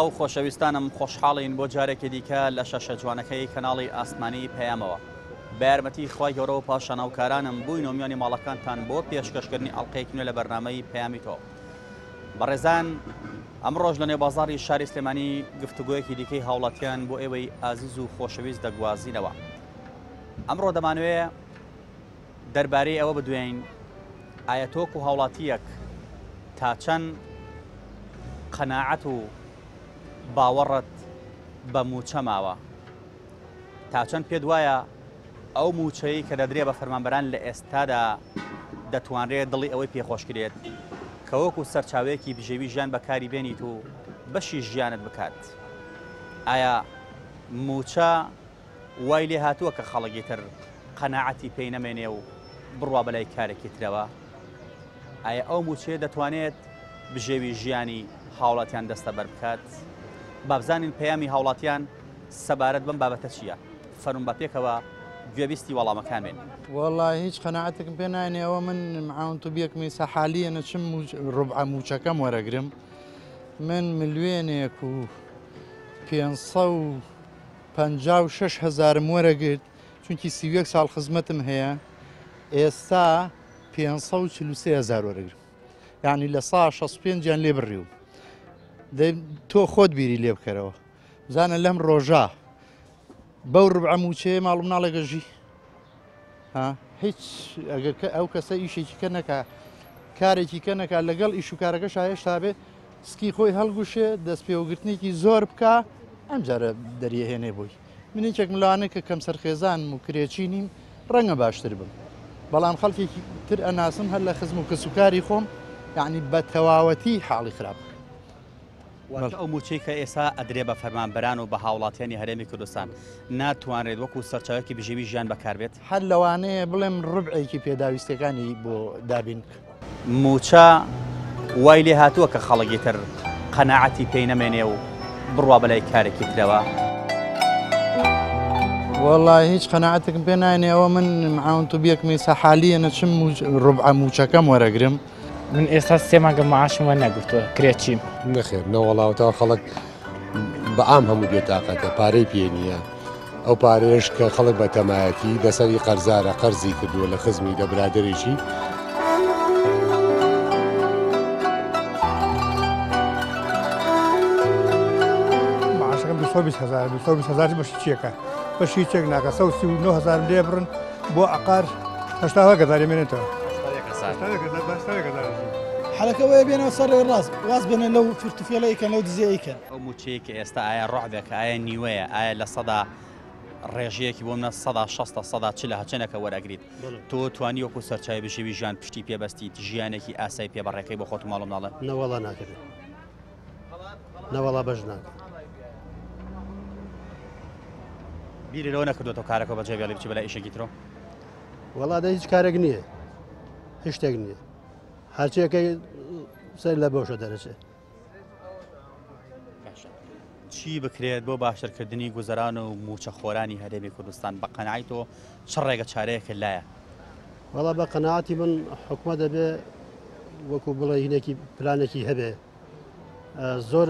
سڵاو خۆشەویستانم خۆشحاڵین بۆ جارێکی دیکە لە شەشە جوانەکەی کەناڵی ئاسمانی پەیامەوە. بە یارمەتی خی گەورە و پاشاناوکارانم بووین و میانی ماڵەکانتان بۆ پێشکەشکردنی ئەڵلقەیەکی نوێ لە بەرنامەی پەیامی تۆ. بەڕێزان ئەم ڕۆژ لە نێوبازاری شاری سلێمانی گفتوگویەکی دیکەی هاوڵاتیان بۆ ئێوەی ئازیز و خۆشەویست دەگوازینەوە. ئەمڕۆ دەمانوێت دەربارەی ئەوە بدوێین ئایا تۆک و هاوڵاتیەک تا چەند قەناعەت و باوەڕت بە موچە ماوە، تا چەند پێت وایە ئەو موچەی کە دەدرێ بە فەرمانبەران لە ئێستادا دەتوانرێت دڵی ئەوەی پێخۆشکرێت کە وەکو سەرچاوەیەکی بژێوی ژیان بەکاری بێنیت و بەشی ژیانت بکات. ئایا موچە وای لێ هاتووە کە خەڵکی تر قەناعەتی پێی نەمێنێ و بڕوا بەلای کارێکی ترەوە؟ ئایا ئەو موچەیە دەتوانێت بژێوی ژیانی هاوڵاتیان دەستە بەر بکات؟ بابزانین پەیامی هاوڵاتیان سەبارەت بەم بابەتە چییە؟ فەرمون بە پێکەوە گوێبیستی وەڵامەکان بێن. والله هیچ قەناعەتێکم پێ ناینێ ئەوە من معاون تو بیەکمی سەحالیە نەچم ڕوبع موچەکەم وەرەگرم. من ملیێنێک و 556,000 وەرەگرت چونکی 31 ساڵ خزمەتم هەیە. ئێستا 543,000 وەرەگرم، یعنی لە 165 لێ بڕیوم. تۆ خۆت بیری لێ بکەرەوە بزانە لەم ڕۆژە بەو ڕوبع موچەیە ماڵم ناڵێگەژی هیچ ئەو کەسە ئیشێکی کە نەکا کارێکی کە نەکا لەگەڵ ئیش و کارەکەش هێشتا بێ سکی خۆی هەڵگوشێ دەست پێوەگرتنێکی زۆر بکە ئەم جارە دەریەهێنێ بووی. منێکێک ملانێک کە کەم سەرخێزان و کرێچی نیم ڕەنگە باشتر بم، بەڵام خەڵکێکی تر ئەناسم هەر لە خزم و کەسوکاری خۆم یعنی بە تەواوەتی حاڵی خراپ. ئەو موچەی کە ئێستا ئەدرێ بە فەرمانبەران و بە هاوڵاتیانی هەرێمی کوردستان ناتوانرێت وەکو سەرچاوێکی بژێوی ژیان بەکاربێت؟ هەر لەوانەیە بڵێم ڕوبعێکی پێداویستەکانی بۆ دابین. موچە وای لێ هاتووە کە خەڵکی تر قەناعەتی پێی نەمێنێ و بڕوا بەلای کارێکی ترەوە؟ والله هیچ قەناعەتێکم پێ ناینێ ئەوە من معاون تو بیەکمی سەحالیە نەچم ڕوبع موچەکەم وەرەگرم. من ئێستا سێمانگە معاشم وە نەگرتووە کرێچیم نەخێر نەوەڵاوتەوە خەڵک بە ئام هەموو بێتاقەتە پارەی پێ نییە. ئەو پارێش کە خەڵک بە تەمایەتی دەسەری قەرزارە قەرزی کردووە لە خزمی لە برادێکی معاشەکەم 220,000 بەشی چێکە بەشی چێک ناکە 139,000 لێ بڕن بۆ عقار 80,000 مێنێتەوە. حەلەکەوەیە بێنەوە سەر ڕاست واز بێنە لەو فرتوفێڵەیەکەن لەو دزیەیەکەن. ئەو موچەیە کە ئێستا ئایا ڕعبێکە ئایا نیوەیە ئایا لە سەدا ڕێژەیەکی بۆ منە 160 هەچەنەکە وەرەگریت تۆ توانی وەکو سەرچاوی بژێوی ژیان پشتی پێبەستیت ژیانێکی ئاسایی پێبەڕێکەکەی بۆ خۆت ماڵم ناڵێ؟ نەوەڵا ناکرێت نەوەڵا بەش ناکە. بیری لەوە نەکردوێتەوە کارەکە بەجێ بێڵی بچی بەلای ئیشێکی ترۆ؟ وەڵا هیچ کارێک نییە، هیچ شتێک نییە، هەرچیەکەی سەر لە بەوشە دەرەچێت. چی بکرێت بۆ باشترکردنی گوزەران و موچە خۆرانی هەرێمی کوردستان بە قەناعیتەوە چ ڕێگە چارەیەکە لایە؟ وەڵا بە قەناعەتی من حکومە دەبێ وەکو بڵێ هینێکی پلانێکی هەبێ زۆر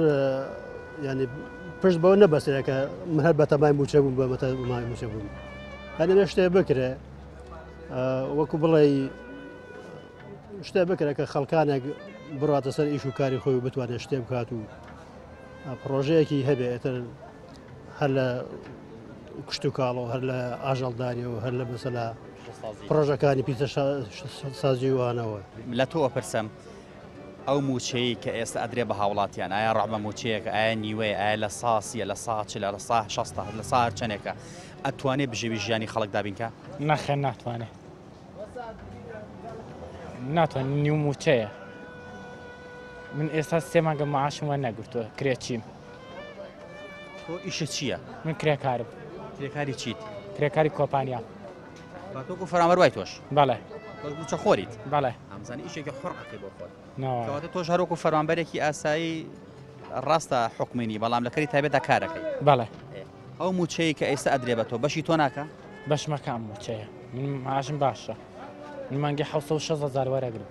ینی پشت بەوە نەبەسێکە من هەر بە تەمای موچە بووم بە مای موچە بووم هەنێ شتێ بکرێ وەکو بڵێ شتێ بکرێت کە خەڵکانێک بڕاتە سەر ئیش و کاری خۆی و بتوانێت شتێ بکات و پرۆژەیەکی هەبێ ئێتر هەر لە کشت و کاڵ و هەر لە ئاژەڵداری و هەر لە مەسەلا پرۆژەکانی پیتە سازی وانەوە. لە تۆ پرسەم ئەو موچەی کە ئێستا ئەدرێ بە هاوڵاتیان ئایا ڕەحمە موچەیەکە ئایا نیوەیە ئایا لە ساسیە لە ساچ لە 160 لە ساهر چەندێکە ئەتوانێت بژێوی ژیانی خەڵک دابینکە؟ نەخێر ناتوانێت نیو موچەیە. من ئێستا سێمانگە معاشم وە نەگرتووە کرێچیم. تۆ ئیشە چییە؟ من کرێکارم. کرێکاری چیت؟ کرێکاری کۆمپانیا. تۆکو فەرمانبەر وای تۆش؟ بەڵێ. موچە خۆریت؟ بەڵێ. ئەمزانی ئیشێکی حڕقی بۆ خۆت. کەواتە تۆش هەروەکو فەرمانبەرێکی ئاسایی ڕاستە حکومینی بەڵام لەکەری تایبەتە کارەکەی. بەڵێ. ئەو موچەیە کە ئێستا ئەدرێ بە تۆ بەشی تۆ ناکە؟ بەشمەکەم موچەیە. من معاشم باشە. من مانگی 760,000 وەرەگرم.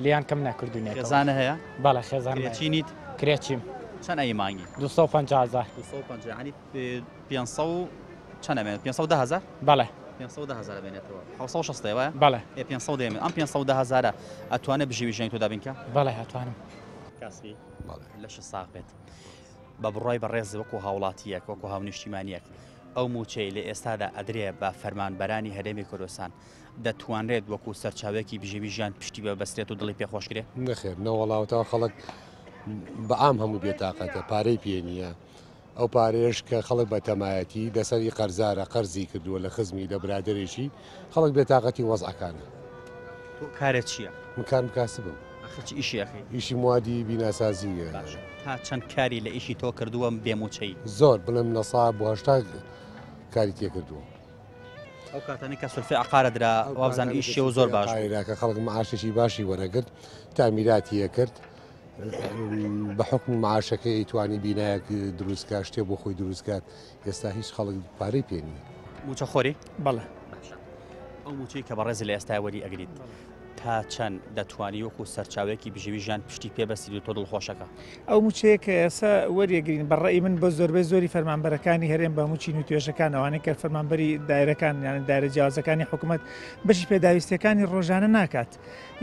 لیان کەم نەکردوونێت. خێزانە هەیە؟ بەڵێ خێزان کرێچینیت؟ کرێچیم. چەند ئەی مانگی 250,000 250 ینی 500 چەندەمێت 510,000 بەڵێ 510,000 بێنێتەوە 760 وایە بەڵێ 500 دێمێت ئەم 510,000 ئەتوانێت بژێوی ژەنگ تۆ دابینکە بەڵێ هەتوانم کاسی لەش ساغ بێت بە بڕای بەڕێز وەکو هاوڵاتیەک وەکو هاونیشتیمانیەک ئەو موچەی لە ئێستادا ئەدرێ بە فەرمانبەرانی هەرێمی کوردستان دەتوانرێت وەکو سەرچاوێکی بژێوی ژیان پشتی بە بەسترێت و دڵی پێخۆشکرێ نەخێر نەوەڵاوتەوە خەڵک بەعام هەموو بێتاقەتە پارەی پێ نییە ئەو پارێش کە خەڵک بە تەمایەتی دەسەری قەرزارە قەرزی کردووە لە خزمی لە برادێکی خەڵک بێتاقەتی وەزعەکانە کارێت چییە؟ مکان بکاسبم ئیشیەکەی ئیشی موادی بیناسازیە تا چەند کاری لە ئیشی تۆ کردووە بێموچەی زۆر بڵم نەسا بۆ هەشتا کاری تێکردووە ئەو کاتانی کە سولفی عقارەدرا وابزان ئیشی و زۆر باش کە خەڵک معاشێکی باشی وەرەگرت تامیراتی کرد بە حکم معاشەکەی توانی بینایەک دروستکە شتێ بۆ خۆی دروستکات ئێستا هیچ خەڵک پارەی پێنی موچە خۆری بەڵێ ئەو موچەی کە بەڕێز لە ئێستا وەری ئەگریت تا چەند دەتوانی وەکو سەرچاوێکی بژێوی ژیان پشتی پێبەستی و تۆ دڵخۆشەکە ئەو موچەیە کە ئێستا وەریەگرین بەڕێی من بە زۆربەی زۆری فەرمانبەرەکانی هەرێم بە موچی نوتێژەکانەوەی کە فەرمانبەری دایرەکان یان دایرە جیاوازەکانی حکوومەت بەشی پێداویستەکانی ڕۆژانە ناکات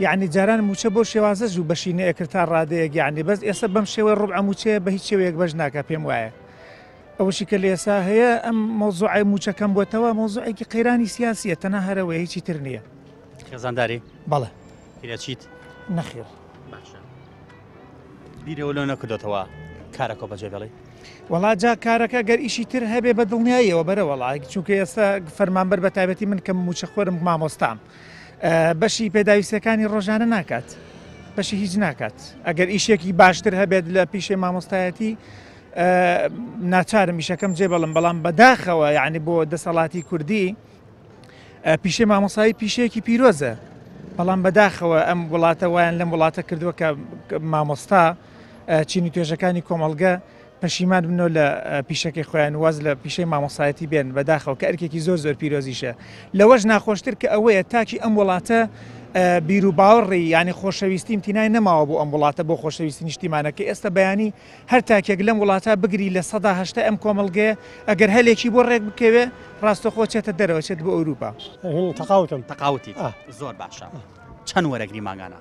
یعنی جاران موچە بۆ شێوازەش و بەشی نەیەکرد تا ڕادەیەک یعنی بەس ئێستا بەم شێوەی ڕوبع موچەیە بە هیچ شێوەیەک بەش ناکە پێم وایە ئەوشی کە لە ئێستا هەیە ئەم مۆزوعی موچەکەم بۆتەوە مۆزوعێکی قەیرانی سیاسیە تەنها هەرەوەی هیچی تر نییە خێزانداری بەڵێ کرێچیت نەخێر باشە بیرەوە لەو نەکردوتەوە کارەکە بەجێ بڵێ وڵا جا کارەکە گەر ئیشی تر هەبێ بە دڵنیاییەوە بەرە وڵای چونکە ئێستا فەرمانبەر بە تایبەتی من کەم موچە خۆرم مامۆستام بەشی پێداویستەکانی ڕۆژانە ناکات بەشی هیچ ناکات ئەگەر ئیشێکی باشتر هەبێت لە پیشەی مامۆستایەتی ناچارم ئیشەکەم جێ بەڵم بەڵام بەداخەوە یعنی بۆ دەسەڵاتی کوردی پیشەی مامۆسایی پیشەیەکی پیرۆزە بەڵام بەداخەوە ئەم وڵاتە وایان لەم وڵاتە کردووە کە مامۆستا چینی توێژەکانی کۆمەڵگە پەشیمان بنەوە لە پیشەکەی خۆیان واز لە پیشەی مامۆسایەتی بێن بەداخەوە کە ئەرکێکی زۆر زۆر پیرۆزیشە لەوەش ناخۆشتر کە ئەوەیە تاکی ئەم وڵاتە بیر و باوەڕی ینی خۆشەویستی تینای نەماوە بۆ ئەم وڵاتە بۆ خۆشەویستی نیشتیمانەکە ئێستا بەیانی هەر تاکێک لەم وڵاتە بگری لە 100 ئەم کۆمەڵگەیە ئەگەر هەلێکی بۆ ڕێک بکەوێ ڕاستەخۆ چێتە دەرەوە چێت بۆ ئەوروپا تەقاوتی زۆر باشە چەند وەرەگری ماگانە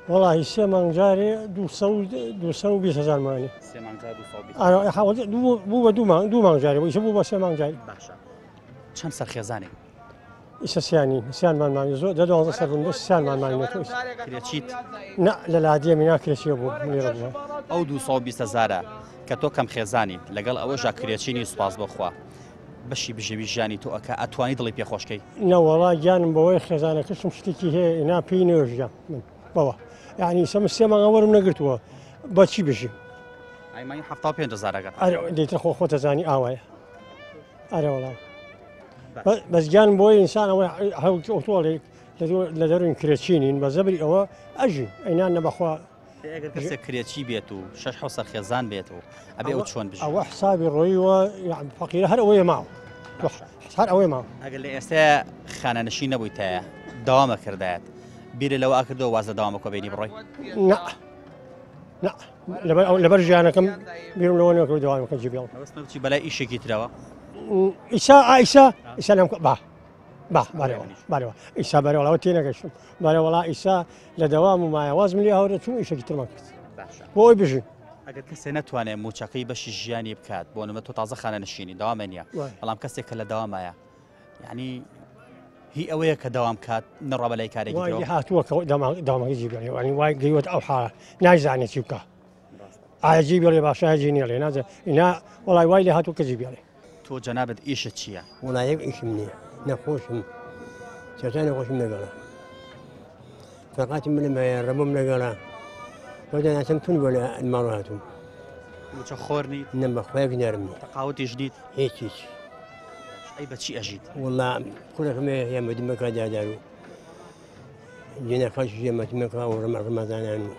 والله سێ مانگجارێ 220,000 مانی بوو بە دوو مانگجارێ ئیش بوو بە سێ مانگجاری باشە چەند سەرخێزانێ ئیسە سیانمان مانی زۆر دە 12 سەر بوون سیانمان مانیێتەوە کرێچیت نه لە لادیە مینا کرێچیە بوو لێرە بووە ئەو 220,000 کە تۆ کەم خێزانی لەگەڵ ئەوەژا کرێچینی سوپاس بخوا بەشی بژێوی ژیانی تۆ ئەکە ئەتوانی دڵی پێخۆشکەی نەوەڵا گیانم بەوەی خێزانەکەشم شتێکی هەیە ئینا پێی نێژە من بەوە یعنی سەمە سێ مانگەوەرم نەگرتووە بەچی بژیم ئەیمانی 75,000 دەیتە خۆتەزانی ئاوایە ئەرە وەڵام بەس گیان بۆی ئینسان ئەوەی ئۆتۆڵێک لە دەروین کرێچینین بە زەبری ئەوە ئەژی ئەینان نەبەخوا ئەگەر کەسێک کرێچی بێت و 6 سەرخێزان بێت و ئەبێ ئەو چۆن بژێت ئەوە حسابی ڕۆیوە فەقیرە هەر ئەوەیە ماوە هەر ئەوەی ماوە ئەگەر لە ئێستا خانەنشی نەبوویتەیە داوامە کردایەت بیرە لەوە ئاکردەوە وازە داوامەکە بینی بڕۆی لەبەر ژیانەکەم بیرم لەوە نەکەوت داوامەکە جیبیڵ چی بەلای ئیشێکی ترەوە ئیسا لەم بارەوە ئیسا بەرەوەڵەوە تێنەگەشتم بەرەوەڵا ئیسا لە دەوام و مایەواز ملی هەورە چوون ئیشێکی ترمان کرد بۆی بژین ئەگەر کەسێ ناتوانێت موچەکەی بەشی ژیانی بکات بۆ نمە تۆ تازە خانە نشینی داوامە نیە بەڵام کەسێک کە لە داوامایە یعنی هی ئەوەیە کە داوام کات نەڕە بەلای کارێکی هاتووە داوامەکە جیبێنی وانی وای گەیوت ئەو حاڵە نایزانێت چی بکە ئایا جیبێڵێ باشە جینێ لێ نازە ئینا وڵای وای لێ هاتووە کە جیبێڵێ تۆ جەنابەت ئیشت چییە؟ وڵایەک ئیشم نییە نەخۆشم چێتان نەخۆشم لەگەڵە فەقاتی منم هەیە ڕەبم لەگەڵە بۆ دەناسم تون بۆ لە ماڵ هاتووم موچە خۆرنی نە بەخوایەک نەرمی تەقاوتیش دیت هیچ ئەی بەچی ئەژیت وڵا کوڕەکەمێ هێمەدیمەکە دادار و جێنەخەش هێمەتیمەکە و ڕەمەزانان و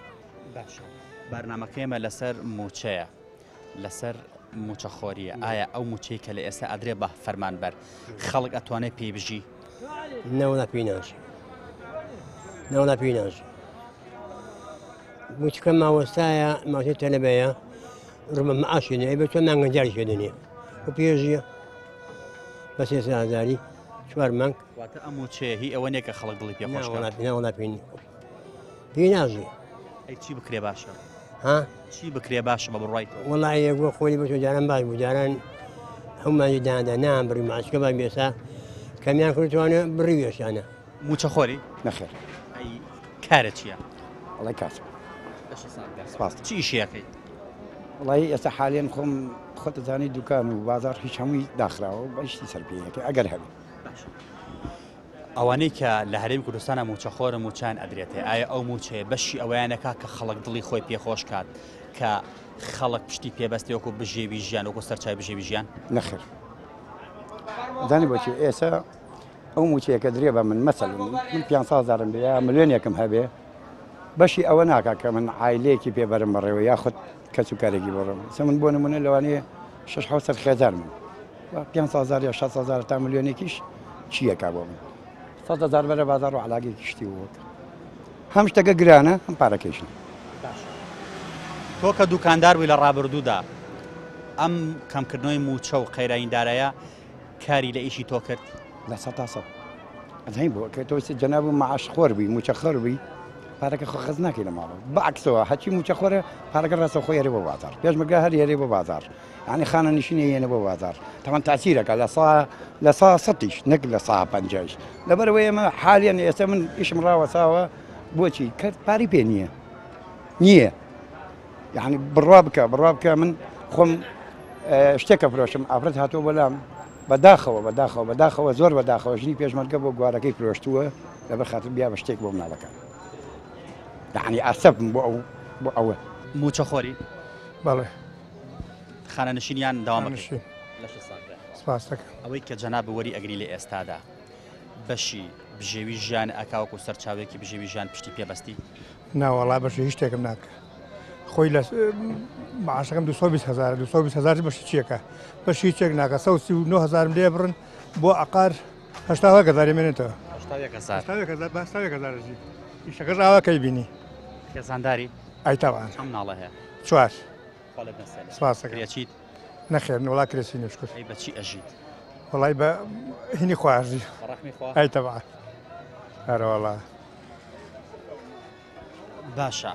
باشە بەرنامەکەیمە لەسەر موچەیە لەسەر موچەخۆریە ئایا ئەو موچەی کە لە ئێستا ئەدرێ بە فەرمانبەر خەڵک ئەتوانێت پێی بژی نەوەڵا پێی ناژی نەوەڵا پێی ناژی موچکە ماوەستایە ماوەی تەلەبەیە ڕمە معاشێنێ بە چۆن مانگەنجاری شێدنێ و پێژیە بە 300,000 4 مانگ واتە ئەم موچەیە هی ئەوە نیە کە خەڵک دڵی پێ خۆش بکات. ناوەڵا پێی ناژێ ئەی چی بکرێ باشە؟ ها چی بکرێ باشە بە بڕایتەوە؟ وەڵای یەکگۆ خۆی بە جاران باش بوو جاران هەمومانی دادا نام بڕی ماچکە با بێسا کەمیان کردوانە بڕی وێشانە موچە خۆری؟ نەخێر ئەی کارە چییە؟ وڵی کات سپاس. چی ئیشیەکەی؟ وڵی ئێستا حالێن خۆم خۆتەزانی دوکان و بازار هیچ هەمووی داخراوە بەشتی سەرپێنەکە ئەگەر هەبێ ئەوانەی کە لە هەرێمی کوردستانە موچەخۆرە موچان ئەدرێتێ ئایا ئەو موچەیە بەشی ئەویانەکە کە خەڵک دڵی خۆی پێخۆش کات کە خەڵک پشتی پێبەستی وەکو بژێوی ژیان وەکو سەرچای بژێوی ژیان؟ نەخێر دانی بۆچی ئێستا ئەو موچەیەکە درێ بە من مەسەل من 500,000 بێ یا ملیۆنێکم هەبێ بەشی ئەوە ناکە کە من عایلەیەکی پێبەرم بەڕێوە یاخود کەس و کارێکی بڕم سە من بۆ نمونە لەوانەیە 600 خێزار من 500,000 یا 600,000 تا ملیۆنێکیش چیەکە بۆ من 100,000 بەرە بازار و علاگەیەکی شتی وەکە هەم شتەکە گرانە هەم پارەکەیشن. تۆ کە دوکاندار بووی لە ڕابردوودا ئەم کەمکردنەوەی موچە و قەیرایندارەیە کاری لە ئیشی تۆ کرد؟ لە 100 ئەزین بۆ کە تۆ جەناب و معاش خۆر بووی موچە خۆر بووی پارەکە خۆ خەز ناکەی لە ماڵەوە بەعکسەوە هەچی موچە خۆرە پارەکە ڕاستە خۆی هێرێ بۆ بازار پێشمەرگا هەر هێرێ بۆ بازار یعنی خانە نشینە هێنە بۆ بازار تەمان تاثیرەکە لە سا سەتیش نەک لە سا پەنجاش لەبەرەوەی ئێمە حالیان ئێستا من ئیشم ڕاوەساوە بۆچی کە پاری پێ نییە یعنی بڕوا بکە من خۆم شتێکە فرۆشم ئافرەت هاتووە بەلام بەداخەوە زۆر بەداخەوە ژنی پێشمەرگە بۆ گوارەکەی فرۆشتووە لەبەر خاتر بیا بە شتێک بۆ مناڵەکان یعنی ئاسەبم بۆ ئەوە موچە خۆری؟ بەڵێ خانە نشینیان داوام سپاس دەکەم. ئەوەی کە جەناب وەری ئەگری لە ئێستادا بەشی بژێوی ژیان ئەکاوەکو سەرچاوێکی بژێوی ژیان پشتی پێبەستی؟ ناوەڵا بەشی هیچ شتێکم ناکە خۆی لە معاشەکەم 220,000 بەشی چیەکە بەشی هیچێک ناکە 139,000 لێ بڕن بۆ عقار 80,000 مێنێتەوە 80,000 ئیشەکەش ئاواکەی بینی خێزانداری ئایتاوان ئەم ناڵە هەیە 4 سپاس کرێچیت؟ نەخێر وڵا کرێسی نوشکرد ئەی بەچی ئەژیت؟ وڵای بە هینی خوارژی ڕەحمی خوا ئایتەوان هەرەوەڵا باشە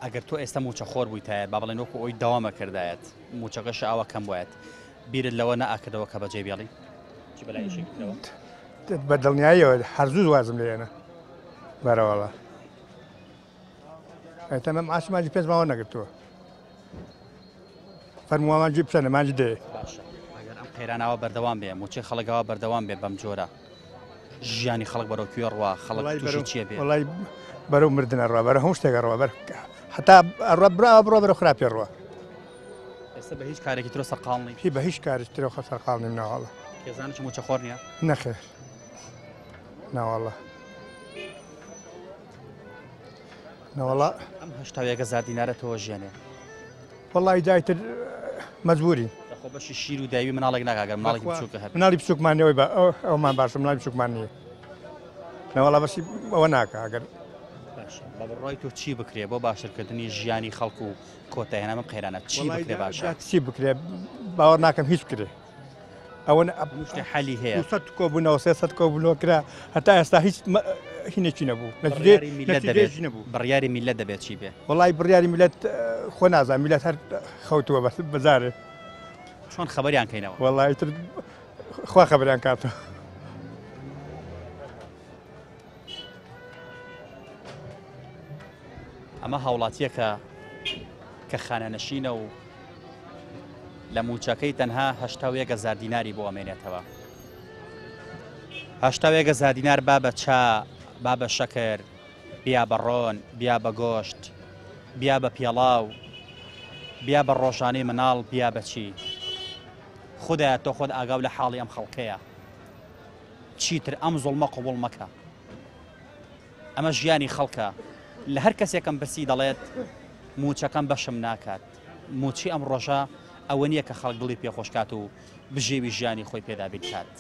ئەگەر تۆ ئێستا موچە خۆر بوویتایە با بڵێن وەکو ئەوی داوامە کردایەت موچەکەش ئاوا کەم وایەت بیرت لەوە نەئاکردەوە کە بەجێ بێڵی چی بەلای ئیشێکەوە بە دڵنیاییەوە هەرزوو وازم لێنە بەرەوەڵا ئەتەمە معاش ماجی پێنج ماوە نەگرتووە فەرمووە ماجی بچەنە ماجی دێ باشە ئەگەر ئەم قەیرانەوە بەردەوام بێ موچەی خەڵکەوە بەردەوام بێ بەم جۆرە ژیانی خەڵک بەرەو کوێ ڕوا خەڵک تووشی چیە بێ وڵای بەرەو مردنە ڕوا بەرە هەموو شتێکە ڕوا بەر حتا ڕوا براوە بڕۆ بەرە خراپێ ڕوا ئێستا بە هیچ کارێکی ترۆ سەرقاڵنی هی بە هیچ کارێک ترۆ سەرقاڵنیم ناوەڵە خێزانێکی موچە خۆر نییە؟ نەخێر ناوەڵە ناوەڵا ئەم 80,000 دینارە تۆ ژیانێ وڵی دایتر مەجبوری خۆ بەشی شیر و داوی مناڵێک ناکەگەر ماڵێکی بچووکە هەبێت مناڵی بچووکمانەوەی بە ئەومان باشە مناڵی بچووکمان نییە ناوەڵا بەشی ئەوە ناکە ئەگەر بە بڕای تۆ چی بکرێ بۆ باشترکردنی ژیانی خەڵکو و کۆتایهێنە بەم قەیرانە چی بکرێ باشە؟ چی بکرێ باوەڕ ناکەم هیچ بکرێ ئەوە شتێ حەلی هەیە 200 کۆبوونەوە 300 کۆبوونەوە کرا هەتا ئێستا هیچ هینێکی نەبوو بڕیاری میلەت دەبێت چی بێ؟ وڵی بڕیاری میلەت خۆ نازان میلەت هەر خەوتووە بەزارێ چۆن خەبەریان کەینەوە؟ وڵی تر خوا خەبەریان کاتەوە ئەمە هاوڵاتیە کە خانەنشینە و لە موچەکەی تەنها 81,000 دیناری بۆ ئەمێنێتەوە 81,000 دینار با بە چا با بە شەکر بیا بە ڕۆن بیا بە گۆشت بیا بە پێڵاو بیا بە ڕۆژانەی مناڵ بیا بەچی خودایە تۆ خۆت ئاگاو لە حاڵی ئەم خەڵکەیە چیتر ئەم زوڵمە قوبوڵ مەکە ئەمە ژیانی خەڵکە لە هەر کەسێکم برسی دەڵێت موچەکەم بەشم ناکات موچی ئەم ڕۆژە ئەوە نییە کە خەڵک دڵی پێخۆشکات و بژێوی ژیانی خۆی پێدا بکات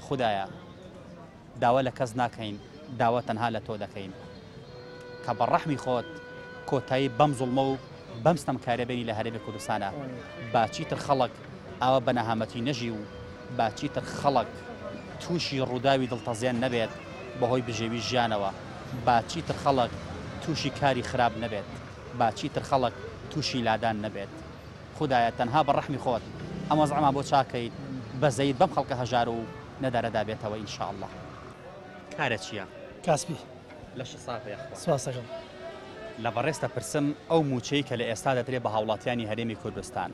خودایە داوا لە کەس ناکەین داوا تەنها لە تۆ دەکەین کە بە ڕەحمی خۆت کۆتایی بەم زوڵمە و بەمستەم کارەبێنی لە هەرێمی کوردستانە باچیتر خەڵک ئەوە بەنەهامەتی نەژی و باچیتر خەڵک تووشی ڕووداوی دڵتەزیان نەبێت بەهۆی بژێوی ژیانەوە باچیتر خەڵک تووشی کاری خراپ نەبێت باچیتر خەڵک تووشی لادان نەبێت خوددایە تەنها بە ڕەحمی خۆت ئەمە زەعما بۆ چاکەیت بەزەیت بەم خەڵکە هەژار و نەدارەدا بێتەوە ئینشاءالله کارە چییە؟ کاسبی لەش ساپەیە سواسەکەم لە بەڕێستە پرسم ئەو موچەی کە لە ئێستا دەدرێت بە هاوڵاتیانی هەرێمی کوردستان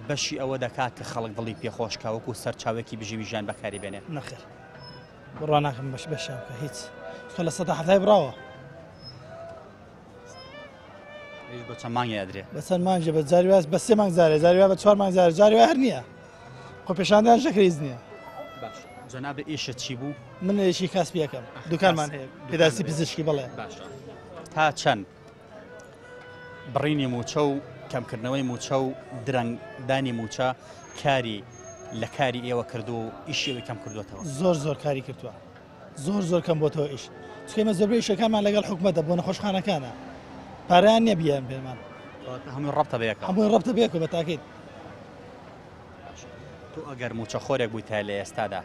بەشی ئەوە دەکات کە خەڵک دڵی پێخۆشکاوەکو سەرچاوێکی بژێوی ژیان بەکاری بێنێ نەخێر بڕوا ناکەم بەش بەشاکە هیچ کە لە سەدا حەفتای براوە بۆ چەند مانگی ئەدرێ بە چەند مانگێ بە جاری واز بە 3 مانگ زارێ جاری وا بە 4 مانگ زارێ جاری وا هەر نییە خۆ پێشاندان شەکریز نییە باش جەناب ئیشە چی بوو من ئێشی کاسبیەکەم دوکانمان هەیە پێداسی پزیشکی بڵێ باشە تا چەند بڕینی موچە و کەمکردنەوەی موچە و درەنگدانی موچە کاری لە کاری ئێوە کردو و ئیشیەوەی کەم کردوێتەوە زۆر کاری کردووە زۆر کەم بۆتەوە ئیش چکەمە زۆربەی شەکانمان لەگەڵ حکومەتە بۆ نەخۆشخانەکانە پارەیان نییە بیان پێمان هەمووی ڕەبتە بەیەکە هەمووی ڕەبتە بێکە بە تاکید تو ئەگەر موچە خۆرێک بوویتە لە ئێستادا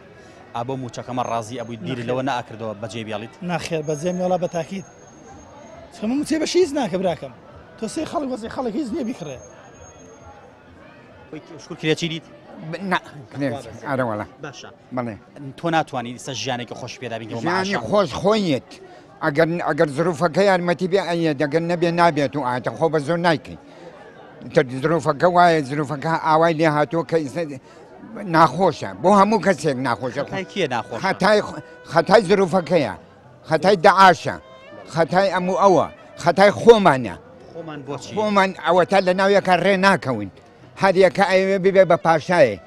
ئابۆ موچەکەمە ڕازی ئەبووی بیری لەوە نەئاکردەوە بەجێ بیاڵیت ناخێر بەجێ مێڵا بە تاکید چکەمە موچێ بەشی هیچ ناکە براکەم تۆ سێ خەڵک وەزی خەڵک هیچ نییە بیکڕێ شکر کرێکی دیت ئارەوەڵە باشە بڵێ تۆ ناتوانانی سە ژیانێکی خۆش پێدا بینەوە ژیانی خۆش خۆیت ئەگەر زروفەکە یارمەتی بێ ئەیە دەگەن نەبێ نابێت و ئاتە خۆ بە زۆر نایکەی زروفەکە وایە زروفەکە ئاوای لێ هاتووە کە ناخۆشە بۆ هەموو کەسێک ناخۆشە کێ ناخۆش خەتای زروفەکەیە خەتای داعاشە خەتای ئەموو ئەوە خەتای خۆمانە خۆمان ئەوە تا لە ناویەکە ڕێ ناکەون هەریەکە ئەوێ ببێ بە پاشایە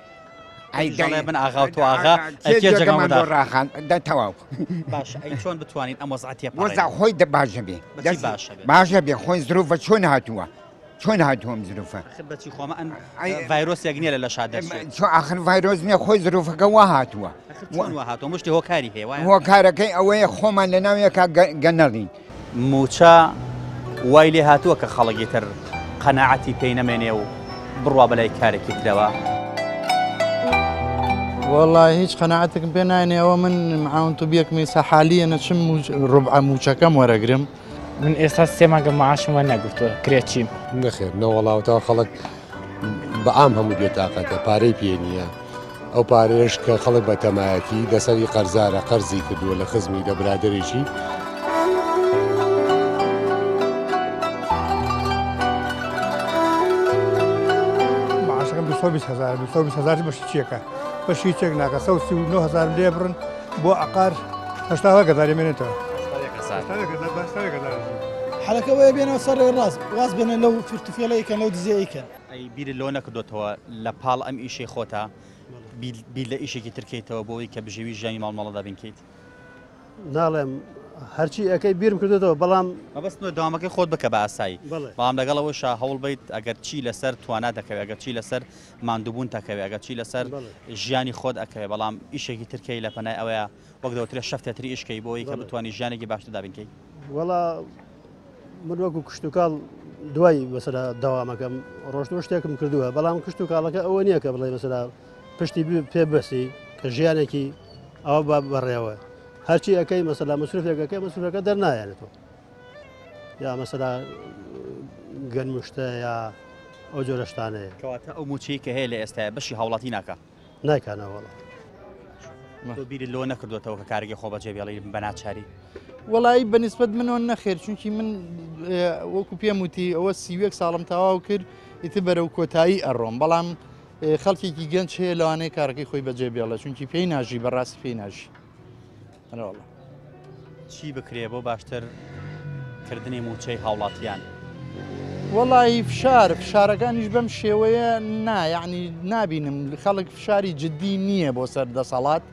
من ئاغا و تۆ ئاغا ڕاخان دەتەواو باش ئەی چۆن بتوانین ئەم وەزعەتیە وەزع خۆی باشە بێ باشە بێ خۆی زروفە چۆن هاتووە چۆن هاتووەم زروفە بەچی خۆمە ئەن ڤایرۆسێک نییە لە شادە چۆ ئاخر ڤایرۆس نییە خۆی زروفەکە وا هاتووە هاتووە مشتی هۆکاری هەیە هۆکارەکەی ئەوەیە خۆمان لە ناویەکە گەنەڵین موچە وای لێ هاتووە کە خەڵکی تر قەناعەتی پێی نەمێنێ و بڕوا بەلای کارێکی ترەوە والله هیچ قەناعەتێکم پێ نایێنێەوە من معاون تو بیەکمی سەحالیە نەچم ڕوبع موچەکەم وەرەگرم من ئێستا 3 مانگە معاشم وە نەگرتووە کرێچیم نەخێر نەوەڵاوتەوە خەڵک بەعام هەموو بێتاقەتە پارەی پێ نییە ئەو پارێش کە خەڵک بە تەمایەتی دەسەری قەرزارە قەرزی کردووە لە خزمی لە برادێکی معاشەکەم 220,000 بەشی چیەکە بەشی چێک ناکە 139,000 لێ بڕن بۆ عقار 80,000 مێنێتەوە حەلەکەوەیە بێنەوە سەر ڕاست واز بێنە لەو فرتوفێڵەیەکەن لەو دزیەیەکەن ئەی بیر لۆ نەکردوێتەوە لە پاڵ ئەم ئیشەی خۆتە بیر لە ئیشێکی ترکەیتەوە بۆەوەی کە بژێوی ژیانی ماڵمەڵەدا بینکەیت ناڵێم هەرچی ئەەکەی بیرم کردێتەوە بەڵام مەبەستنەوە داوامەکەی خۆت بکە بە ئاسایی بەڵام لەگەڵەوەشە هەوڵ بیت ئەگەر چی لەسەر توانە دەکەوێت ئەگەر چی لەسەر ماندووبوون تەکەوێت ئەگەر چی لەسەر ژیانی خۆت ئەکەوێت بەڵام ئیشێکی ترکەی لە پەنای ئەوەیە وەک دەوترێت شەفتێتری ئیشکەی بۆی کە بتوانانی ژیانێکی باشتر دابینکەیت وەڵا من وەکو کشتتوکاڵ دوای مەسەلا داوامەکەم ڕۆشتۆ شتێکم کردووە بەڵام کشت و کاڵەکە ئەوە نییە کە بڵێ مەسەلا پشتی پێ بەسی کە ژیانێکی ئەوە بەڕێەوە هەرچی ئەەکەی مەسەلا مسرفێکەکەی مسرفەکە دەرنایەنێتەوە یا مەسەلا گەنمشتە یا ئەو جۆرە شتانەیە کەواتە ئەو موچەی کە هەیە لە ئێستاە بەشی هاوڵاتی ناکە نایکانەوەڵە بیر لۆ نەکردوێتەوە کە کارێکی خۆ بەجێ بێڵی بە ناچاری وڵایی بەنسبەت منەوە نەخێر چونکی من وەکو پێم وتی ئەوە سیوەک ساڵم تەواو کرد ئیتر بەرەو کۆتایی ئەڕۆم بەڵام خەڵکێکی گەنج هەیە لەوانەیە کارەکەی خۆی بەجێ بێڵە چونکی پێی ناژی بەڕاستی پێی ناژی چی بکرێ بۆ باشتر کردنی موچەی هاوڵاتیان وڵی فشارەکانیش بەم شێوەیە یعنی نابینم خەڵک فشاری جددی نییە بۆ سەر دەسەڵات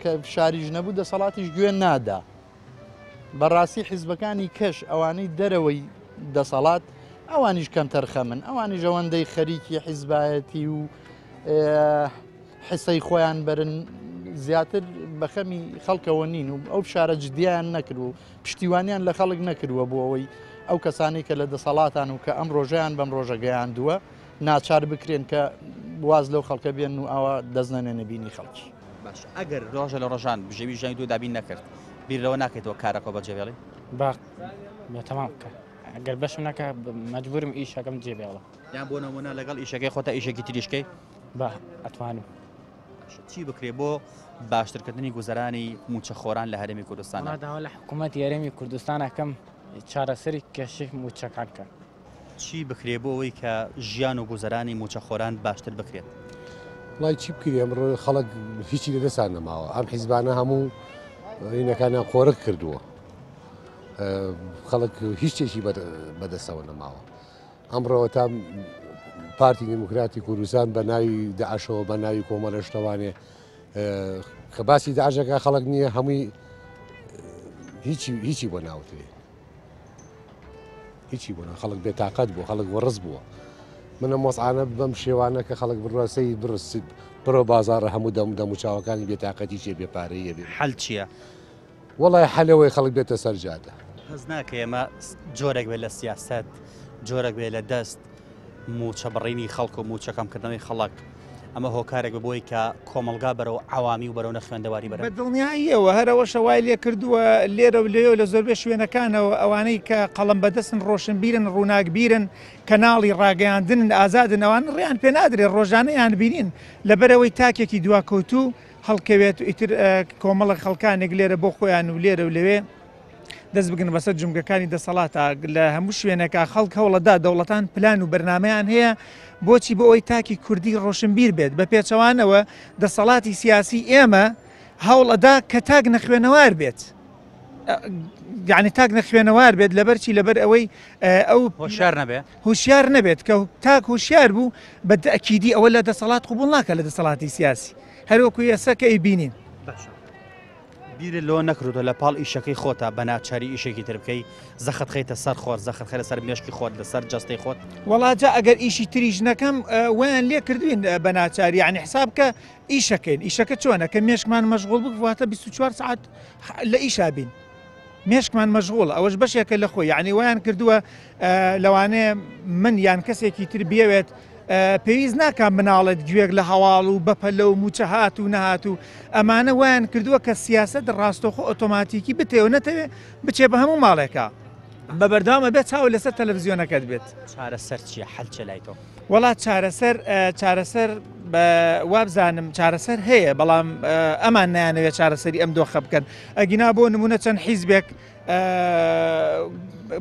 کە فشاریش نەبوو دەسەڵاتیش گوێ نادا بەڕاستی حیزبەکانی کەش ئەوانەی دەرەوەی دەسەڵات ئەوانیش کەم تەرخەمن ئەوانی ژەوەندەی خەریکی حیزبایەتی و حسەی خۆیان بەرن زیاتر بەخەمی خەڵکەوە نین و ئەو فشارە جدیان نەکرد و پشتیوانیان لە خەڵک نەکردووە بۆ ئەوەی ئەو کەسانی کە لە دەسەڵاتان و کە ئەم ڕۆژەیان بەم ڕۆژە گەیاندووە ناچار بکرێن کە واز لەو خەڵکە بێن و ئەوە دەستنێنە بینی خەڵکی. باش ئەگەر ڕۆژە لە ڕۆژان بژێوی ژانی دوو دابین نەکرد بیرەوە ناکەیتەوە کارەکە بەجێبێڵی باق تەمام بکە ئەگەر بەشم ناکە مەجبورم ئیشەکەم جێبێڵە یان بۆ نمونە لەگەڵ ئیشەکەی خۆتە ئیشێکی تریشکەی با ئەتوانم چی بکرێ بۆ باشترکردنی گوزەرانی موچەخۆران لە هەرێمی کوردستان داوا لە حکوومەت یاریمی کوردستانەکەم چارەسەری کێشی موچەکان کە چی بکرێ بۆ ئەوەی کە ژیان و گوزەرانی موچەخۆران باشتر بکرێت وڵای چی بکری ئەمڕۆ خەڵک هیچی لەدەستان نەماوە ئەم حیزبانە هەموو هینەکانیان قۆرق کردووە خەڵک هیچ شتێکی بەدەستەوە نەماوە ئەمڕۆوە تا پارتی دیموکراتی کوردستان بە ناوی داعشەوە بە ناوی کۆمەڵە شتەوانێ کە باسی داعشەکە خەڵک نییە هەمووی هیچی بۆ ناوترێ هیچی بوون خەڵک بێتاقەت بوو خەڵک وەڕز بووە منە مۆسعانە بەم شێوانە کە خەڵک بڕاستەی برست بڕۆ بازارە هەموو دەموچاوەکانی بێتاقەتی چێ بێپارەیە بێ حەل چییە؟ وڵای حەلەوەی خەڵک بێتە سەر جادە هەز ناکە ئێمە جۆرێک بێت لە سیاست جۆرێک بێت لە دەست موچە بڕینی خەڵک و موچەکەمکردنەوەی خەڵک ئەمە هۆکارێک بۆی کە کۆمەلگا بەرەو عوامی و بەرەو خوێندەواری بەرە بەدڵنیاییەوە هەرەوە شەوای لێ کردووە لێرە و لێو لە زۆربەی شوێنەکانەوە ئەوانەی کە قەڵەم بەدەستن ڕۆشنبیرن ڕووناکبیرن کەناڵی ڕاگەیاندن ئازادن ئەوان ڕێیان پێ نادرێت ڕۆژانەیان بینین لەبەرەوەی تاکێکی دواکەوتوو هەڵکەوێت و ئیتر کۆمەڵە خەڵکانێک لێرە بۆ خۆیان و لێرە و لەوێ دەست بگن بەسەر جمگەکانی دەسەڵاتە لە هەموو شوێنەکە خەڵک هەوڵەدا دەوڵەتان پلان و بەرنمەیان هەیە بۆچی بۆ ئەوی تاکی کوردی ڕۆشنبیر بێت بە پێچەوانەوە دەسەڵاتی سیاسی ئێمە هەوڵەدا کە تاک نەخوێنەوار بێت یعنی تاک نەخوێنەوار بێت لەبەرچی لەبەر ئەوەی ئەو هوشیار نەبێت کە تاک هوشیار بوو بە تەکیدی ئەوە لە دەسەڵات قبول ناکە لە دەسەڵاتی سیاسی هەروەکو ئێستا کە ئەیبینین بیرە لۆ نەکردو لە پاڵ ئیشەکەی خۆتە بە ناچاری ئیشێکی تر بکەی زەخت خەیتە سەر خۆر زەخت خێرە سەر مێشکی خۆت لەسەر جەستەی خۆت وڵاجا ئەگەر ئیشی تریژ نەکەم ویان لێ کردوین بە ناچاری یعنی حساب کە ئیشەکەین ئیشەکە چۆنە کە مێشکمان مەشغوڵ بواتە 24 ساعت لە ئیشابین مێشکمان مەشغوڵ ئەوەش بەشێکە لە خۆی یعنی ویان کردووە لەوانەیە من یان کەسێکی تر بێوێت پێویست ناکە مناڵێت گوێک لە هەواڵ و بەپەلە و موچە هات و نەهات و ئەمانە وایان کردووە کە سیاسەت ڕاستەوخۆ ئۆتۆماتیکی بتێ و نەتەوێت بچێ بە هەموو ماڵێکە بە بەردەوامە بێت چاو لەسەر تەلەڤیزیۆنەکەت بێت چارەسەر چییە حەل چ لای تۆ وڵات چارەسەر وابزانم چارەسەر هەیە بەڵام ئەمان نیانەوێت چارەسەری ئەم دۆخە بکەن ئەگینا بۆ نمونە چەند حیزبێک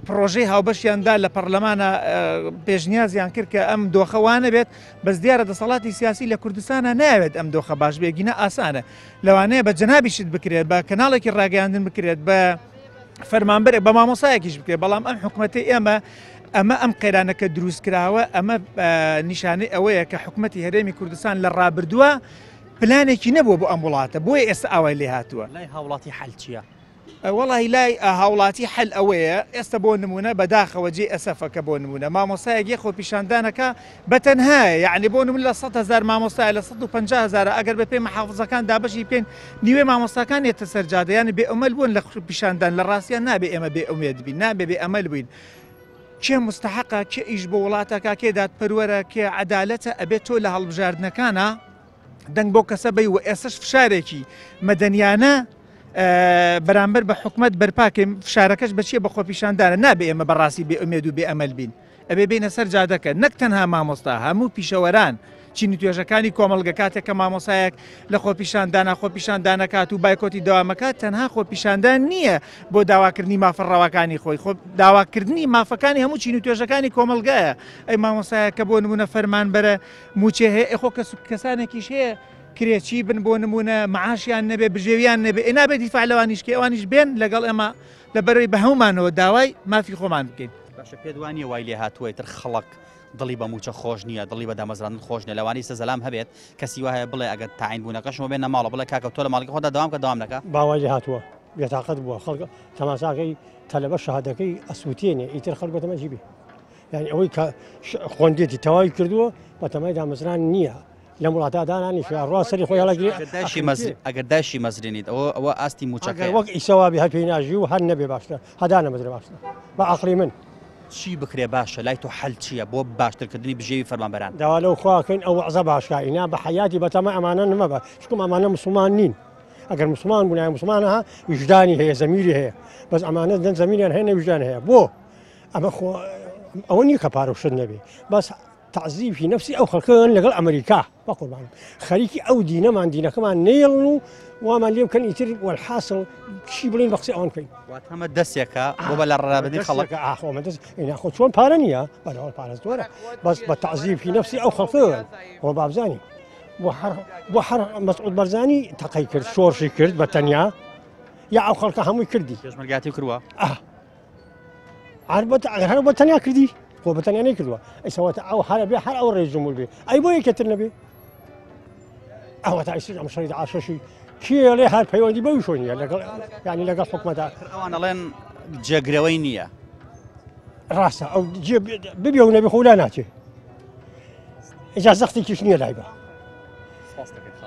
پرۆژەی هاوبەشیاندا لە پەرلەمانە پێشنیازیان کرد کە ئەم دۆخەوانە بێت بەس دیارە دەسەڵاتی سیاسی لە کوردستانە ناوێت ئەم دۆخە باش بێگینە ئاسانە لەوانەیە بە جەنابیشت بکرێت بە کەناڵێکی ڕاگەیاندن بکرێت بە فەرمانبەرێک بە مامۆسایەکیش بکرێت بەڵام ئەم حکوومەتی ئێمە ئەم قەیرانەکە دروست کراوە ئەمە نیشانەی ئەوەیە کە حکوومەتی هەرێمی کوردستان لە ڕابردووە پلانێکی نەبووە بۆ ئەم وڵاتە بۆیە ئێستا ئاوای لێ هاتووە لای هاوڵاتی حەل چییە؟ وەڵی لای هاوڵاتی حل ئەوەیە ئێستا بۆ نمونە بەداخەوە جێ ئەسەفەکە بۆ نمونە مامۆسایەکی خۆ پیشاندانەکە بەتەنهایە یعنی بۆ نمونە لە 100,000 مامۆستای لە 150,000 ئەگەر بە پێی محافزەکان دابەشی پێین نیوێ مامۆستاکان ێتە سەرجادەیان بێ ئەمەل بوون لە پیشاندان لە ڕاستیان نابێ ئێمە بێ ئومێد بین نابێ بێ ئەمەل بووین کێ مستحقە کێ ئیش بۆ وڵاتەکە کێ دادپەروەرە کێ عەدالەتە ئەبێت تۆ لە هەڵبژاردنەکانە دەنگ بۆ کەسە بی و ئێسش فشارێکی مەدەنیانە بەرامبەر بە حکومت بەرپاکەی فشارەکەش بەچیە بە خۆپیشاندانە نابێ ئێمە بەڕاستی بێ ئومێد و بێ ئەمەل بین ئەبێ بینە سەر جادەکە نەک تەنها مامۆستا هەموو پیشەوەران چینی توێژەکانی کۆمەڵگە کاتێک کە مامۆسایەک لە خۆپیشاندانەکات و بایکۆتی داوامەکات تەنها خۆپیشاندان نییە بۆ داواکردنی مافەڕەوەکانی خۆی داواکردنی مافەکانی هەموو چینی توێژەکانی کۆمەڵگایە ئەی مامۆسایەکە بۆ نمونە فەرمان بەرە موچێ هەیە خۆ کەسانێکیش هەیە کرێکی بن بۆ نمونە معاشیان نەبێ بژێویان نەبێ نابێت دیفاع لەوانیش کە ئەوانیش بێن لەگەڵ ئێمە لە بەرەوەی بە هەمومانەوە داوای مافی خۆمان بکەین باشە پێت وانییە وای لێ هاتووە تر خەڵک دڵی بە موچە خۆش نییە دڵی بە دامەزراندن خۆش نیە لەوانی سەزەلام هەبێت کەسی وایە بڵێ ئەگەر تاعین بوونەکەشمە بێنە ماڵە بڵێ کاکە تۆ لە ماڵی خۆدا داوام کە داوام نەکە باوای لێ هاتووە بێتاقەت بووە خەڵک تەماشاکەی تەلەبە شەهادەکەی ئەسووتێنێ ئیتر خەڵک بەتەمەجی بێ یعنی ئەوەی کە خوێندێتی تەواوی کردووە بەتەمای دامەزران نییە لە وڵاتە دانانی ڕاست سەری خۆی هەڵەگری ئەگەر داشی مەزرێنیت ئەوە ئاستی موچەکە وەک ئیسەوابی هەر پێی ناژی و هەر نەبێ باشتر هەدانە مەزرە باشتر بە عەقڵی من چی بکرێ باشە لای تۆ حەل چییە بۆ باشترکردنی بژێوی فەرمانبەران؟ داوا لەو خواکەین ئەو وەعزە باشکاینا بە حیاتی بەتەمە ئەمانە نمەبە چکم ئەمانە مسلمان نین ئەگەر مسلمان بوونای مسلمانها وجدانی هەیە زەمیری هەیە بەس ئەمانە دەن زەمیریان هەیە وجدان هەیە بۆ ئەمە ئەوە نییە کە پارۆشت نەبێ بەس تعزیفی نفسی ئەو خەڵکەن لەگەڵ ئەمریکا بەقوربان خەریکی ئەو دینەمان دینەکەمان نێڵن و وامان لێ بکەن ئیتر وەلحاصل چی بڵین بە قسەی ئەوان بکەین واتەمە دەستێکە بۆ بە لە ڕابردنی خەڵک ئاخۆمە دەست خۆ چۆن پارە نییە بەڵەوە پارێز دۆرە بەس بە تعزیفی نفسی ئەو خەڵکەن بۆ بابزانی بۆ هەر مەسعود بەرزانی تەقەی کرد شۆڕشی کرد بە تەنیا یا ئەو خەڵکە هەمووی کردی پێشمەرگاتی کردووە هەر بە تەنیا کردی خۆ بە تەنیا نەکردووە ئەیسەوەتە ئەو هەرە بێ هەر ئەو ڕێز جمهور بێ ئەی بۆ یەکێتر نەبێ ئەوە تا ئیسر ئەم شەریعەت عاشەشی کێ لێ هەر پەیوەندی بەوی شۆ نییە لەگەڵ یعنی لەگەڵ حکومەتدا ئەوان ئەڵێن جێگرەوەی نییە ڕاستە ئەو ببێ و نەبێ خۆلا ناچێ ئجا زەختێکیش نییە لای بە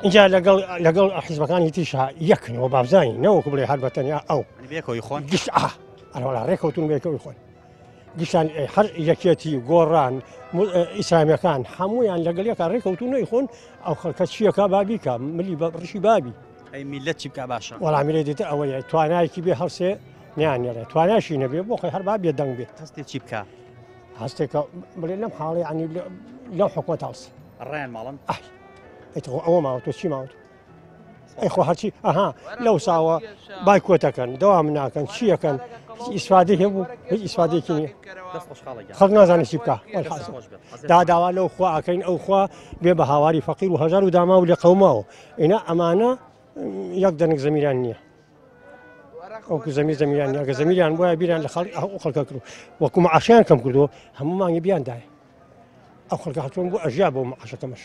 اینجا لەگەڵ حیزبەکانی تیشا یەکنەوە بابزانی نەوەکو بڵێ هەر بە تەنیا ئەو بێکەوەی خۆن گشت ئەوەڵا ڕێکەوتون بێکەوەی خۆن گشتان هەر یەکێتی گۆڕان ئیسلامیەکان هەمویان لەگەڵ یەکە ڕێکەوتونەوەی خۆن ئەو خەڵکە چیەکە بابیکە ملی بە ڕشی بابی ئەی میلەت چی بکە باشە وەڵامی لێ دێتە ئەوەیە توانایکی بێ هەڵسێ نیانێڵێ تواناشی نەبێ بۆ خۆی هەر با بێ دەنگ بێت هەستێ چی بکە هەستێکە بڵێ لەم حاڵی عنی لەو حکومەت هەڵسێ ڕێیان ماڵن ئەوە ماوە تۆ چی ماوت ئەی خۆ هەرچی ئەها لەو ساوە بایکۆتەکەن دەوام ناکەن چیەکەن ئیسفادەی هەبوو هیچ ئیسفادێکی نییە خەڵک نازانێت چی بکە داوا لەو خوا ئەکەین ئەو خوا بێ بە هاواری فەقیر و هەژار و داما و لە قەوماوە ئێنا ئەمانە یەک دەنگ زەمیران نییە ئەوکو زەمیریان نیە کە زەمیریان وایە بیران لە خەڵکە کرد وەکو مەعاشیان کەم کردووە هەموو مانگی بیاندایە ئەو خەڵکە هەچۆن بۆ ئەژیا بۆ مەعاشەکەمەش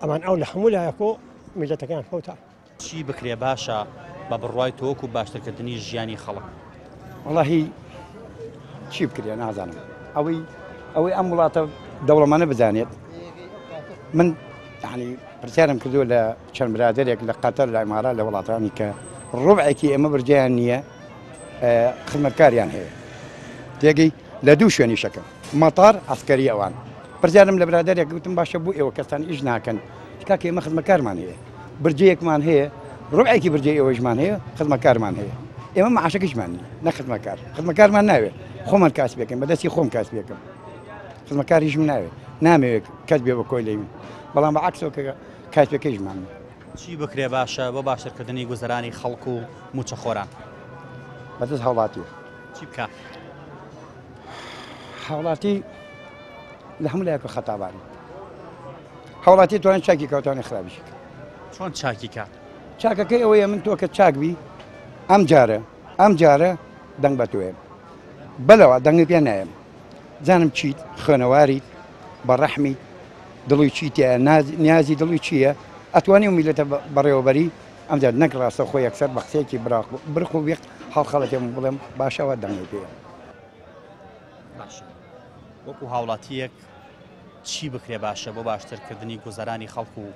ئەمان ئەو لە هەموو لایەکۆ میلەتەکان خۆتە چی بکرێ باشە بە بڕوای تۆک و باشترکردنی ژیانی خەڵک وەڵاهی چی بکرێ نازانم ئەوەی ئەم وڵاتە دەوڵەمانە بزانێت من یعنی پرسیارم کردووە لە چەند برادێک لە قەتەر لە ئیمارات لە وڵاتانی کە ڕوبعێکی ئێمە بەرجەیان نییە خزمەتکاریان هەیە تێگەی لە دوو شوێنی شەکەم مەتار عەسکەری ئەوان پرسیارم لە برادێک گوتم باشە بوو ئێوە کەسان ئیش ناکەن کاکە ئێمە خزمەتکارمان هەیە برجەیەکمان هەیە ڕوبعێکی برجەی ئێوەژمان هەیە خزمەتکارمان هەیە ئێمە مەعاشەکەشمان نییە نە خزمەتکارمان ناوێت خۆمان کاس بێکم بەدەستی خۆم کاس بێکم خزمەتکاریشم ناوێت نامەوێت کەس بێ بە کۆی لەوین بەڵام بەعکسەوە کە کاسبێکەیشمان چی بکرێ باشە بۆ باشترکردنی گوزەرانی خەڵک و موچەخۆران بەدەست هەوڵاتی چی بکە هەوڵاتی لە هەموو لایەکە خەتابانی هەوڵاتی توانێت چاکی کەوتانی خراپیش چۆن چاکی کات چاکەکەی ئەوەیە من تۆ کە چاکبی ئەم جارە دەنگ بە توێ بەلەوە دەنگی پێ نایم زانم چیت خوێنەواریت بە ڕەحمی دڵی چیتە نیازی دڵی چییە ئەتوانی و میلەتە بەڕێوەبەری ئەمجار نەک ڕاستە خۆی یەکسەر بە قسەیەکی برخ و وێق هەڵخەڵەتێم بڵێم باشەوە دەنگی پێ باشە وەکو هاوڵاتیەک چی بکرێ باشە بۆ باشترکردنی گوزەرانی خەڵک و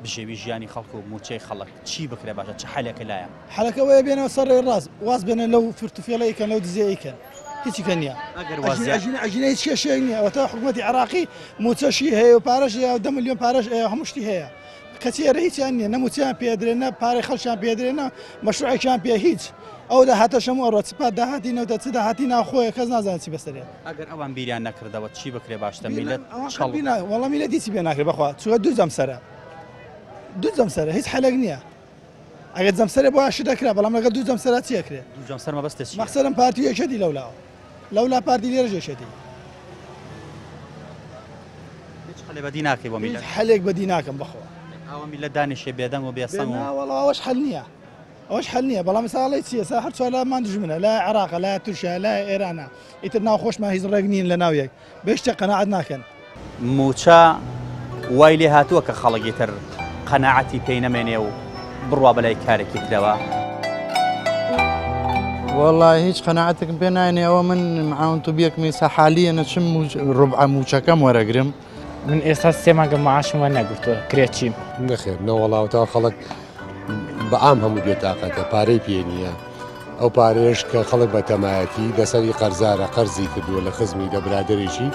بژێوی ژیانی خەڵک و موچەی خەڵک چی بکرێ باشە چه حەلێکە لایە حەلەکەوەیە بێنەوە سەر ڕێ ڕاست واز بێنە لەو فرتوفێڵەیەکەن لەو دزیەیەکەن هیچی کە نییە ئەژینە هیچ کێشەیەک نییە ئەوە تا حکوومەتی عراقی موچەشی هەیە و پارەش 10 ملیۆن پارەش هەموو شتی هەیە کەچی ئێرە هیچیان نییە نەموچیان پێدرێنە پارەی خەڵکیان پێدرێنە مەشروعێکیان پێ هیچ ئەو داهاتە شەمووە ڕۆچپات داهاتینەوە چ داهاتی ناخۆیە کەس نازانێت چی بەسەرێت ئەگەر ئەوان بیریان نەکردەوە چی بکرێ باشتە میلەت وەڵام میلەتی چی بێ ناکرێت بەخوا چووە دوو جەمسەرە هیچ حەلێک نییە ئەگەر جەمسەرێ بۆ ئاشی دەکرا بەڵام لەگەڵ دوو جەمسەرا چیەکرێت دوو جەمسەر مەبەستە چی مەقسەدم پارتی یەکێتی لەولا پارتی لێرە ژێشێتی هیچ حەلێ بەدی ناکەی بۆ میلەت حەلێک بەدی ناکەم بەخوا ئەوە میلەت دانیشێ بێدەنگ و بێسەنگ ئەوەش حەل نییە بەڵام ساڵی چیە سا هەر چوارلامان دژمنە لا عێراق لا تورکیا لا ئێرانە ئیتر ناو خۆشمان هیچ ڕێک نین لە ناویەک بێشتە قەناعەت ناکەن موچە وای لێ هاتووە کە خەڵکی تر قەناعەتی پێی نەمێنێ و بڕوا بەلای کارێکی ترەوە والله هیچ قەناعەتێکم پێ ناینێ ئەوە من معاون تو بیەکمی سەحالیە نەچم ڕوبع موچەکەم وەرەگرم من ئێستا سێمانگە معاشم وەرنەگرتووە کرێت چیم نەخێر نەوەڵاوتەوە خەڵک بەعام هەموو بێتاقەتە پارەی پێ نییە ئەو پارێش کە خەڵک بە تەمایەتی دەسەری قەرزارە قەرزی کردووە لە خزمی لە برادێکی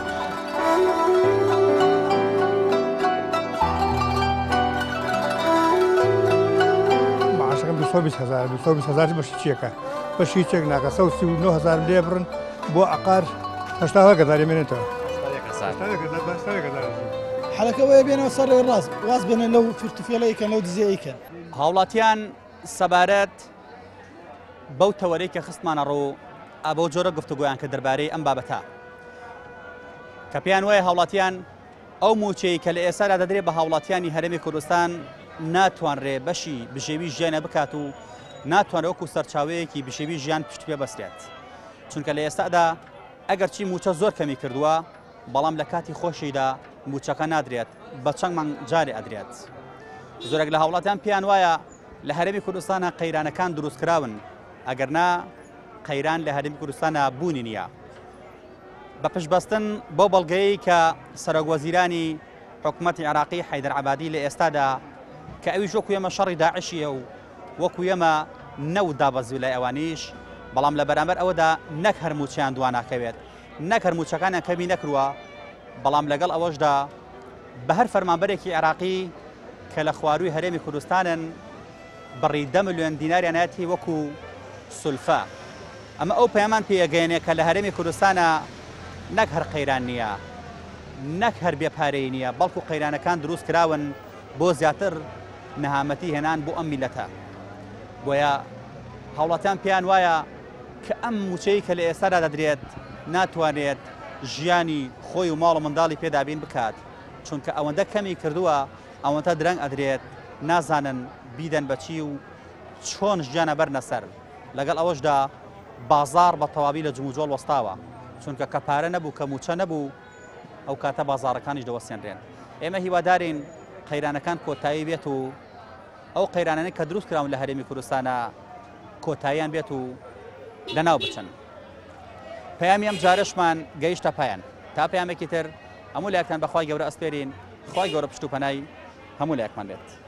هزار بەشی چیەکە بەشی چێک ناکە 139,000 لێ بڕن بۆ عقار 80,000 مێنێتەوە حەلەکەوەیە بێنەوە سەرێ ڕاست واز بێنە لەو فرتوفێڵەیەکەن لەو دزیەیەکەن هاوڵاتیان سەبارەت بەو تەوەرەی کە خستمانە ڕوو ئەبە جۆرە گفتوگویان کە دەربارەی ئەم بابەتە کە پێیان وایە هاوڵاتیان ئەو موچەی کە لە ئێستادا دەدرێت بە هاوڵاتیانی هەرێمی کوردستان ناتوانرێ بەشی بژێوی ژیانە بکات و ناتوانێت وەکو سەرچاوەیەکی بژێوی ژیان پشت پێ بەستێت چونکە لە ئێستادا ئەگەر چی موچە زۆر کەمی کردووە بەڵام لە کاتی خۆشیدا موچەکە نادرێت بە چەند مانگ جارێ ئەدرێت زۆرێک لە هاوڵاتیان پێیان وایە لە هەرێمی کوردستانە قەیرانەکان دروستکراون ئەگەرنا قەیران لە هەرێمی کوردستانە بوونی نییە بە پشتبەستن بۆ بەڵگەیەی کە سەرۆکوەزیرانی حکوومەتی عێراقی حەیدەر عەبادی لە ئێستادا کە ئەویش وەکو ئێمە شەڕی داعشیە و وەکو ئێمە نەوت دابەزوو لە ئەوانیش بەڵام لە بەرامبەر ئەوەدا نەک هەرموچیان دواناکەوێت نەک هەرموچەکانیان کەمی نەکردووە بەڵام لەگەڵ ئەوەشدا بە هەر فەرمانبەرێکی عێراقی کە لە خواروی هەرێمی کوردستانن بڕی 10 ملیۆن دیناریانەتی وەکو سولفە ئەمە ئەو پەیامان پێگەێنێ کە لە هەرێمی کوردستانە نەک هەر قەیران نییە نەک هەر بێپارەی نییە بەڵکو قەیرانەکان دروست کراون بۆ زیاتر نەهامەتی هێنان بۆ ئەم میلەتە بۆیە هاوڵاتیان پێیان وایە کە ئەم موچەی کە لە ئێستادا دەدرێت ناتوانێت ژیانی خۆی و ماڵ و منداڵی پێدابین بکات چونکە ئەوەندە کەمی کردووە ئەوەندە درەنگ ئەدرێت نازانن بیدەن بەچی و چۆن ژیانە بەرنە سەر لەگەڵ ئەوەشدا بازار بە تەواوی لە جموجۆڵ وەستاوە چونکە کە پارە نەبوو کە موچە نەبوو ئەو کاتە بازارەکانیش دەوەستێنرێن ئێمە هیوادارین قەیرانەکان کۆتایی بێت و ئەو قەیرانانەی کە دروست کراون لە هەرێمی کوردستانە کۆتاییان بێت و لەناو بچن پەیامی ئەم جارشمان گەیشتە پایان تا پەیامێکی تر هەموو لایەکتان بەخوای گەورە ئەسپێرین خوای گەورە پشت و پەنای هەموو لایەکمان بێت